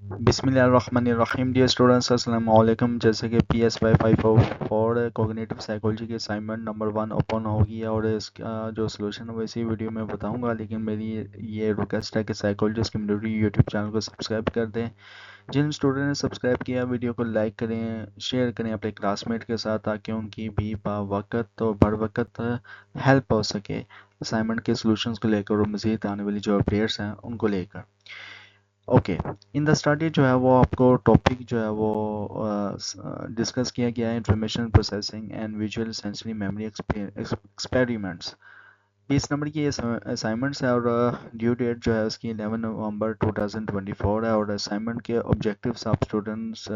बिस्मिल्लाहिर्रहमानिर्रहीम। Dear students, अस्सलाम वालेकुम। जैसे कि PSY 504 कोग्निटिव साइकोलॉजी की असाइनमेंट नंबर 1 ओपन होगी और इसका जो सलूशन है वो इसी वीडियो में बताऊंगा। लेकिन मेरी ये रिक्वेस्ट है कि साइकोलॉजिस्ट कम्युनिटी यूट्यूब चैनल को सब्सक्राइब कर दें। जिन स्टूडेंट ने सब्सक्राइब किया वीडियो को लाइक करें, शेयर करें अपने क्लासमेट के साथ, ताकि उनकी भी बावक़्त और बर वक़्त हेल्प हो सके असाइनमेंट के सलूशंस को लेकर और मज़ीद आने वाली जो अपडेट्स हैं उनको लेकर। ओके, इन द स्टडी जो है वो आपको टॉपिक जो है वो डिस्कस किया गया है, information processing and visual sensory memory experiments. 20 number की ये असाइनमेंट्स है और ड्यू डेट जो है उसकी 11 नवंबर 2024 है। और असाइनमेंट के ऑब्जेक्टिव्स आप स्टूडेंट्स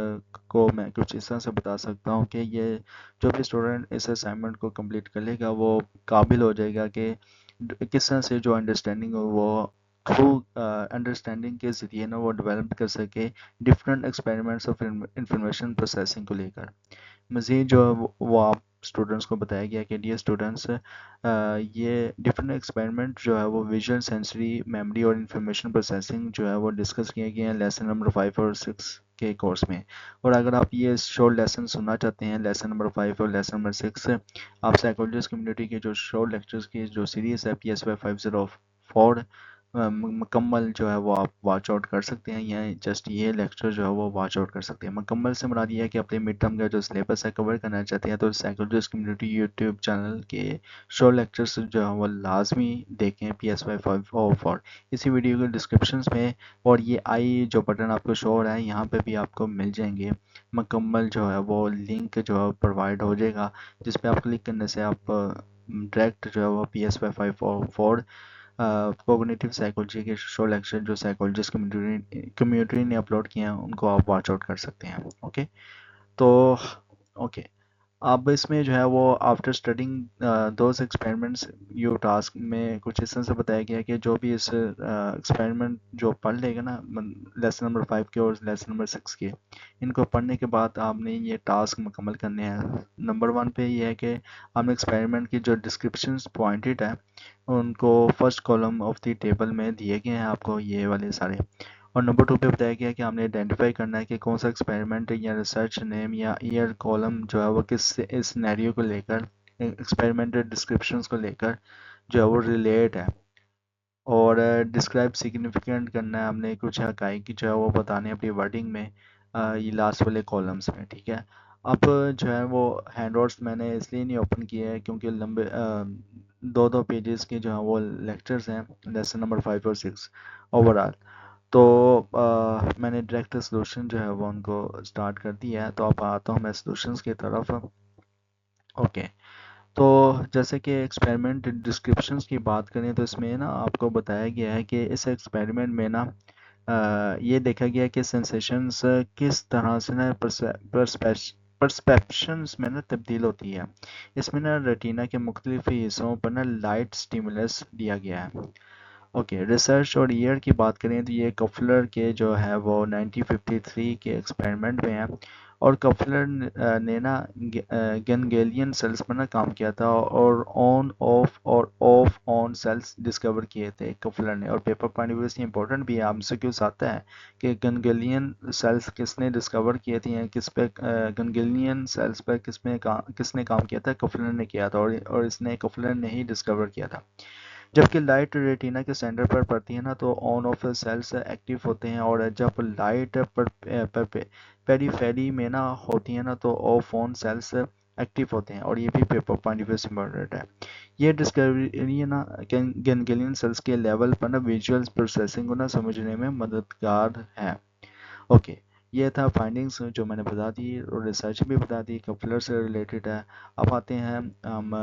को मैं कुछ इस तरह से बता सकता हूँ कि ये जो भी स्टूडेंट इस असाइनमेंट को कंप्लीट कर लेगा वो काबिल हो जाएगा कि किस तरह से जो अंडरस्टैंडिंग हो वो थ्रू अंडरस्टैंडिंग के ज़रिए ना वो डेवलप कर सके different experiments of information processing को लेकर। मज़ीद जो है वो आप स्टूडेंट्स को बताया गया कि डियर स्टूडेंट्स, ये डिफरेंट एक्सपेरिमेंट जो है वो विजुअल सेंसरी मेमोरी और इंफॉर्मेशन प्रोसेसिंग जो है वो डिस्कस किए गए हैं लेसन नंबर 5 और 6 के कोर्स में। और अगर आप ये शॉर्ट लेसन सुनना चाहते हैं लेसन नंबर 5 और लेसन नंबर 6, आप साइकोलॉजिस्ट कम्युनिटी के जो शॉर्ट लेक्चर्स की जो सीरीज़ है PSY 504 मुकम्मल जो है वो आप वॉच आउट कर सकते हैं, या जस्ट ये लेक्चर जो है वो वॉच आउट कर सकते हैं। मुकम्मल से मुराद ये है कि अपने मिड टर्म का जो सिलेबस है कवर करना चाहते हैं तो साइकोलॉजिस्ट कम्युनिटी यूट्यूब चैनल के शॉर्ट लेक्चर्स जो है वो लाजमी देखें PSY 504 इसी वीडियो के डिस्क्रिप्शन में। और ये आई जो बटन आपको शो हो रहा है यहाँ पे भी आपको मिल जाएंगे मुकम्मल जो है वो लिंक जो है प्रोवाइड हो जाएगा, जिस पे आप क्लिक करने से आप डायरेक्ट जो है वो PSY 504 कोग्निटिव साइकोलॉजी के शो लेक्चर जो साइकोलॉजिस्ट कम्युनिटी ने अपलोड किए हैं उनको आप वॉच आउट कर सकते हैं। ओके, तो ओके, अब इसमें जो है वो after studying those experiments you task में कुछ इस तरह से बताया गया है कि जो भी इस एक्सपेरिमेंट जो पढ़ लेगा ना लेसन नंबर 5 के और लेसन नंबर 6 के, इनको पढ़ने के बाद आपने ये टास्क मुकम्मल करने हैं। नंबर 1 पे ये है कि आपने एक्सपेरिमेंट की जो डिस्क्रिप्शंस पॉइंटेड है उनको first column of the table में दिए गए हैं आपको ये वाले सारे। और नंबर 2 पे बताया गया है कि आपने आइडेंटिफाई करना है कि कौन सा एक्सपेरिमेंट या रिसर्च नेम या ईयर कॉलम जो है वो किस इस सिनेरियो को लेकर, एक्सपेरिमेंटल डिस्क्रिप्शंस को लेकर जो है वो रिलेट है। और डिस्क्राइब सिग्निफिकेंट करना है, हमने कुछ हकाइक जो है वो बताने अपनी वर्डिंग में ये लास्ट वाले कॉलम्स में। ठीक है, अब जो है वो हैंडआउट्स मैंने इसलिए नहीं ओपन किए हैं क्योंकि लंबे दो दो पेजेस के जो है वो लेक्चर्स हैं लेसन नंबर 5 और 6 ओवरऑल। तो मैंने डायरेक्ट सॉल्यूशन जो है वो उनको स्टार्ट कर दिया है। तो अब आता हूँ मैं सॉल्यूशंस की तरफ। ओके, तो जैसे कि एक्सपेरिमेंट डिस्क्रिप्शंस की बात करें तो इसमें ना आपको बताया गया है कि इस एक्सपेरिमेंट में ना ये देखा गया कि सेंसेशंस किस तरह से ना परसेप्शंस में ना तब्दील होती है। इसमें ना रेटिना के मुख्तलिफ हिस्सों पर ना लाइट स्टिमुलस दिया गया है। ओके, रिसर्च और ईयर की बात करें तो ये कफलर के जो है वो 1953 के एक्सपेरिमेंट में है। और कफलर ने ना गैंग्लियन सेल्स पर ना काम किया था और ऑफ ऑन सेल्स डिस्कवर किए थे कफलर ने। और पेपर पॉइंट ऑफ व्यू से इंपॉर्टेंट भी है, हमसे क्यों आता है कि गैंग्लियन सेल्स किसने डिस्कवर किए थे, किस पे गैंग्लियन सेल्स पर किसने काम किया था, कफलर ने किया था। और इसने कफलर ने ही डिस्कवर किया था। जबकि लाइट रेटिना के सेंटर पर पड़ती है ना तो ऑन ऑफ सेल्स एक्टिव होते हैं, और जब लाइट पर पेरीफेरी में ना होती है ना तो ऑफ ऑन सेल्स एक्टिव होते हैं। और ये भी पेपर पॉइंट ऑफ व्यू से इम्पोर्टेंट है। ये डिस्कवरी ना गैंग्लियन सेल्स के लेवल पर ना विजुअल प्रोसेसिंग को ना समझने में मददगार है। ओके, ये था फाइंडिंग्स जो मैंने बता दी और रिसर्च भी बता दी, कपलर से रिलेटेड है। अब आते हैं हम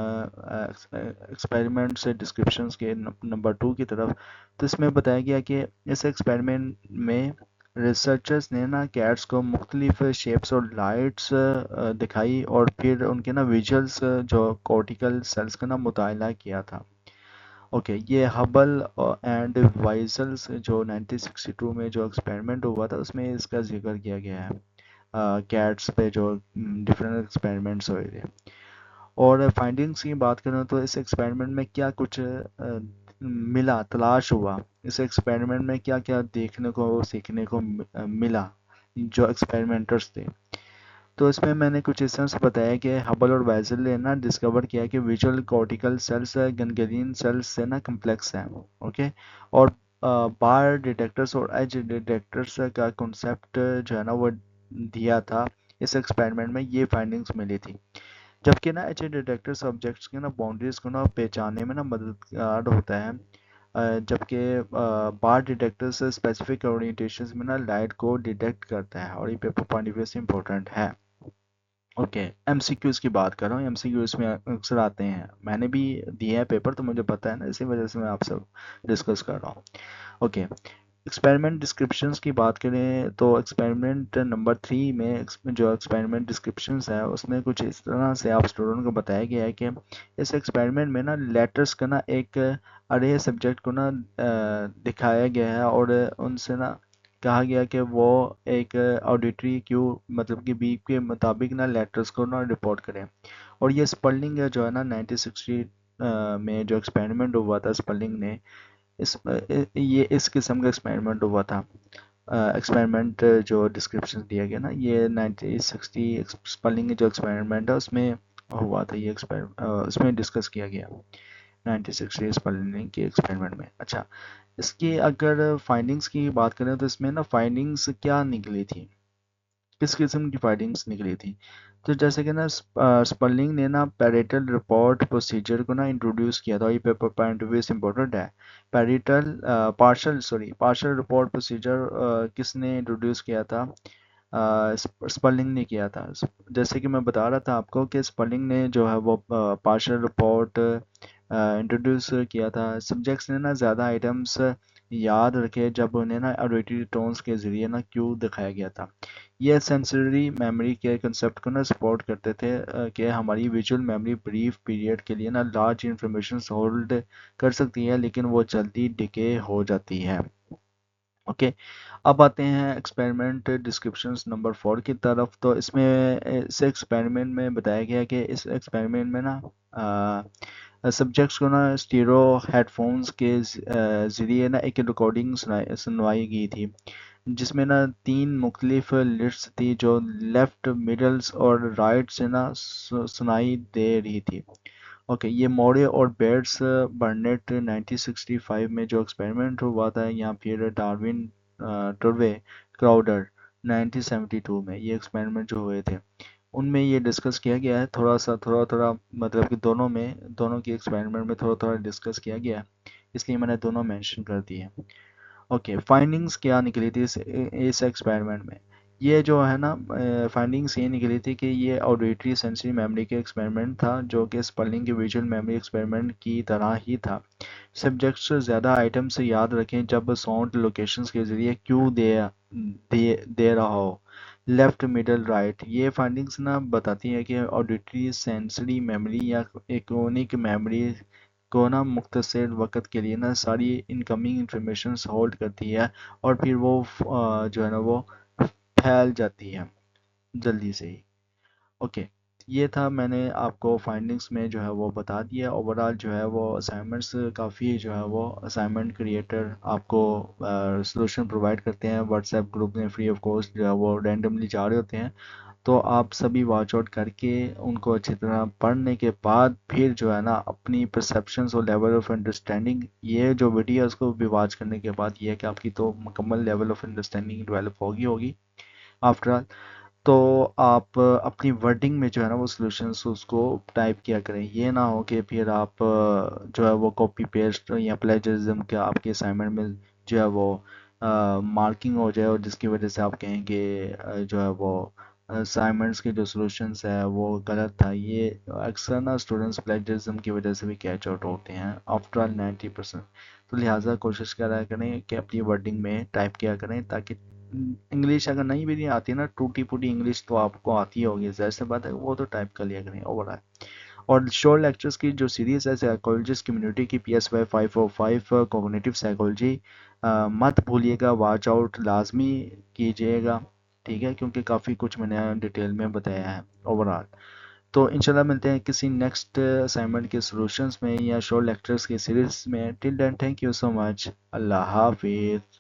एक्सपेरिमेंट से डिस्क्रिप्शंस के नंबर 2 की तरफ। तो इसमें बताया गया कि इस एक्सपेरिमेंट में रिसर्चर्स ने ना कैट्स को मुख्तलिफ शेप्स और लाइट्स दिखाई और फिर उनके ना विजुअल्स जो कॉर्टिकल सेल्स का ना मुताला किया था। ओके, ये हबल एंड वाइजल्स जो 1962 में जो एक्सपेरिमेंट हुआ था उसमें इसका जिक्र किया गया है। कैट्स पे जो डिफरेंट एक्सपेरिमेंट्स हुए थे। और फाइंडिंग्स की बात करें तो इस एक्सपेरिमेंट में क्या कुछ ملا، تلاش ہوا، اس ایکسپیریمنٹ میں کیا کیا دیکھنے کو سیکھنے کو ملا جو ایکسپیریمنٹرز تھے. تو اس میں نے کچھ اس طرح سے بتایا کہ ہبل اور ویزل نے نا ڈسکور کیا کہ ویژول کورٹیکل سیلس گنگلین سیلس سے نا کمپلیکس ہیں. اوکے. اور بار ڈیٹیکٹرز اور ایج ڈیٹیکٹرز کا کنسیپٹ جو ہے نا وہ دیا تھا اس ایکسپیریمنٹ میں. یہ فائنڈنگز ملی تھی. جبکہ نا ایچ ڈیٹیکٹرز آبجیکٹس کے نا باؤنڈریز کو نا پہچاننے میں نا مددگار ہوتا ہے. جبکہ بار ڈیٹیکٹر سے اسپیسیفک اورینٹیشنز میں نا لائٹ کو ڈیٹیکٹ کرتا ہے اور یہ پیپر پوائنٹ آف ویو سے امپورٹنٹ ہے. اوکے. ایم سی کیوز کی بات کر رہا ہوں. ایم سی کیوز میں اکثر آتے ہیں، میں نے بھی دیا ہے پیپر تو مجھے پتہ ہے نا، اسی وجہ سے میں آپ سے ڈسکس کر رہا ہوں. اوکے. ایکسپیریمنٹ ڈسکرپشنز کی بات کریں تو ایکسپیریمنٹ نمبر 3 میں جو ایکسپیریمنٹ ڈسکرپشنز ہے اس میں کچھ اس طرح سے آپ اسٹوڈنٹ کو بتایا گیا ہے کہ اس ایکسپیریمنٹ میں نا لیٹرز کا نا ایک ارے سبجیکٹ کو نا دکھایا گیا ہے اور ان سے نا کہا گیا کہ وہ ایک آڈیٹری کیو مطلب کہ بیپ کے مطابق نا لیٹرز کو نا رپورٹ کریں. اور یہ اسپلنگ جو ہے نا 1960 میں جو ایکسپیریمنٹ ہوا تھا اسپلنگ نے یہ اس قسم کا ایکسپیریمنٹ ہوا تھا. ایکسپیریمنٹ جو ڈسکرپشن دیا گیا نا یہ 1960 اسپلنگ جو ایکسپیریمنٹ ہے اس میں ہوا تھا. یہ اس میں ڈسکس کیا گیا 1960 اسپلنگ کے ایکسپیریمنٹ میں. اچھا. اس کی اگر فائنڈنگز کی بات کریں تو اس میں نا فائنڈنگز کیا نکلی تھی، کس قسم کی فائنڈنگز نکلی تھی. تو جیسے کہ نا اسپلنگ نے نا پیریٹل رپورٹ پروسیجر کو نا انٹروڈیوس کیا تھا. یہ پیپر پوائنٹ آف ویو سے امپورٹنٹ ہے. پارشل رپورٹ پروسیجر کس نے انٹروڈیوس کیا تھا؟ اسپلنگ نے کیا تھا. جیسے کہ میں بتا رہا تھا آپ کو کہ اسپلنگ نے جو ہے وہ پارشل رپورٹ انٹروڈیوس کیا تھا. سبجیکٹس نے نا زیادہ آئٹمس یاد رکھے جب انہیں نا آڈیٹری ٹونز کے ذریعے نا کیو دکھایا گیا تھا. یہ سینسری میموری کے کنسیپٹ کو نا سپورٹ کرتے تھے کہ ہماری ویژول میموری بریف پیریڈ کے لیے نا لارج انفارمیشن ہولڈ کر سکتی ہے لیکن وہ جلدی ڈکے ہو جاتی ہے. اوکے. اب آتے ہیں ایکسپیریمنٹ ڈسکرپشنز نمبر 4 کی طرف. تو اس میں اس ایکسپیریمنٹ میں بتایا گیا کہ اس ایکسپیریمنٹ میں نا سبجیکٹس کو نا اسٹیرو ہیڈ فونز کے ذریعے نا ایک ریکارڈنگ سنوائی گئی تھی جس میں نا 3 مختلف لسٹس تھی جو لیفٹ، مڈلز اور رائٹ سے نا سنائی دے رہی تھی. اوکے. یہ موڑے اور بیٹس برنیٹ 1965 میں جو ایکسپیریمنٹ ہوا تھا یا پھر ڈارون ٹروے کراؤڈر 1972 میں یہ ایکسپیریمنٹ جو ہوئے تھے ان میں یہ ڈسکس کیا گیا ہے. تھوڑا مطلب کہ دونوں کی ایکسپیریمنٹ میں تھوڑا ڈسکس کیا گیا ہے اس لیے میں نے دونوں مینشن کر دی ہیں. اوکے. فائنڈنگز کیا نکلی تھی اس ایکسپیریمنٹ میں؟ یہ جو ہے نا فائنڈنگز یہ نکلی تھی کہ یہ آڈیٹری سینسری میموری کے ایکسپیریمنٹ تھا جو کہ اسپلنگ کے ویژول میموری ایکسپیریمنٹ کی طرح ہی تھا. سبجیکٹس زیادہ آئٹم سے یاد رکھیں جب ساؤنڈ لوکیشنز کے ذریعے کیو دے رہا ہو، لیفٹ، مڈل، رائٹ. یہ فائنڈنگز نا بتاتی ہے کہ آڈیٹری سینسری میموری یا ایکونک میموری کو نا مختصر وقت کے لیے نا ساری انکمنگ انفارمیشن ہولڈ کرتی ہے اور پھر وہ جو ہے نا وہ پھیل جاتی ہے جلدی سے ہی. اوکے. یہ تھا میں نے آپ کو فائنڈنگز میں جو ہے وہ بتا دیا. اوورال جو ہے وہ اسائنمنٹس کافی جو ہے وہ اسائنمنٹ کریٹر آپ کو سلوشن پرووائڈ کرتے ہیں واٹس ایپ گروپ میں فری آف کاسٹ جو ہے وہ رینڈملی جا رہے ہوتے ہیں. تو آپ سبھی واچ آؤٹ کر کے ان کو اچھی طرح پڑھنے کے بعد پھر جو ہے نا اپنی پرسیپشنز اور لیول آف انڈرسٹینڈنگ یہ جو ویڈیو ہے اس کو بھی واچ کرنے کے بعد یہ ہے کہ آپ کی تو مکمل لیول آف انڈرسٹینڈنگ ڈیولپ ہوگی آفٹر آل. تو آپ اپنی ورڈنگ میں جو ہے نا وہ سلوشنس اس کو ٹائپ کیا کریں. یہ نہ ہو کہ پھر آپ جو ہے وہ کاپی پیسٹ یا پلیجرزم کے آپ کے اسائنمنٹ میں جو ہے وہ مارکنگ ہو جائے اور جس کی وجہ سے آپ کہیں کہ جو ہے وہ اسائنمنٹس کے جو سلوشنس ہے وہ غلط تھا. یہ اکثر نا اسٹوڈنٹس پلیجرزم کی وجہ سے بھی کیچ آؤٹ ہوتے ہیں آفٹر آل 90%. تو لہٰذا کوشش کرا کریں کہ اپنی ورڈنگ میں ٹائپ کیا کریں تاکہ انگلش اگر نہیں بھی نہیں آتی نا ٹوٹی پوٹی انگلش تو آپ کو آتی ہوگی ظاہر سی بات ہے وہ تو ٹائپ کر لیا کریں اوور آل. اور شورٹ لیکچرز کی جو سیریز ہے سائیکالوجسٹ کمیونٹی کی PSY 505 کوگنیٹو سائیکالوجی مت بھولیے گا، واچ آؤٹ لازمی کیجیے گا ٹھیک ہے کیونکہ کافی کچھ میں نے ڈیٹیل میں بتایا ہے اوور آل. تو انشاءاللہ ملتے ہیں کسی نیکسٹ اسائنمنٹ کے سولوشنز میں یا شورٹ لیکچرز کے سیریز میں. ٹل دین تھینک یو سو مچ. اللہ حافظ.